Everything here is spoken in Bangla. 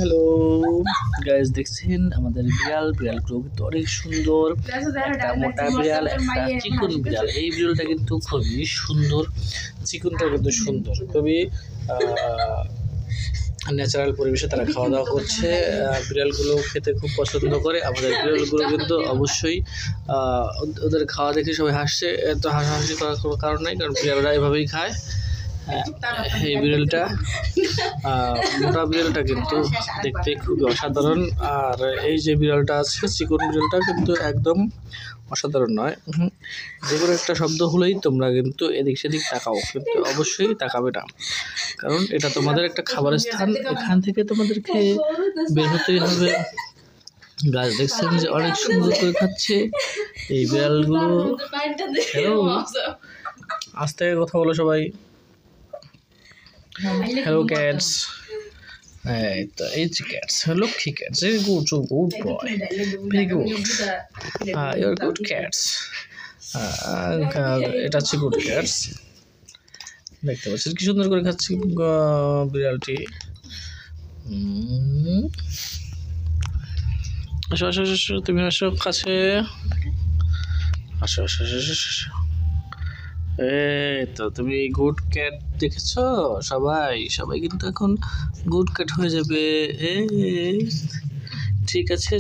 হ্যালো গাইস, দেখছেন আমাদের বিড়ালগুলো কিন্তু অনেক সুন্দর। একটা মোটা বিড়াল, একটা চিকন বিড়াল। এই বিড়ালটা কিন্তু খুবই সুন্দর, চিকনটাও কিন্তু সুন্দর। খুবই ন্যাচারাল পরিবেশে তারা খাওয়া দাওয়া করছে। বিড়ালগুলো খেতে খুব পছন্দ করে। আমাদের বিড়ালগুলো কিন্তু অবশ্যই ওদের খাওয়া দেখে সবাই হাসছে। এত হাসাহাসি করার কোনো কারণ নাই, কারণ বিড়ালরা এভাবেই খায়। এই বিড়ালটা মোটা বিড়ালটা কিন্তু দেখতে খুবই অসাধারণ। আর এই যে বিড়ালটা আছে চিকন বিড়ালটা কিন্তু একদম অসাধারণ নয়। যে কোনো একটা শব্দ হলেই তোমরা কিন্তু এদিক সেদিক তাকাও, কিন্তু অবশ্যই তাকাবে না, কারণ এটা তোমাদের একটা খাবারের স্থান। এখান থেকে তোমাদেরকে বের হতেই হবে। গাছ দেখছেন যে অনেক সুন্দর করে খাচ্ছে এই বিড়ালগুলো। হ্যালো, আস্তে কথা বলো সবাই। হ্যালো ক্যাটস, এই যে ক্যাটস, লক্ষ্মী cats, very good, good boy, very good, your good cats. এটা হচ্ছে গুড ক্যাটস। দেখতে পাচ্ছেন কি সুন্দর করে খাচ্ছি বিড়ালটি। আসো আসো আসো, তুমি আসো কাছে, আসো আসো আসো আসো। এই তো তুমি গুড ক্যাট দেখেছো? সবাই কিন্তু এখন গুড ক্যাট হয়ে যাবে। ঠিক আছে।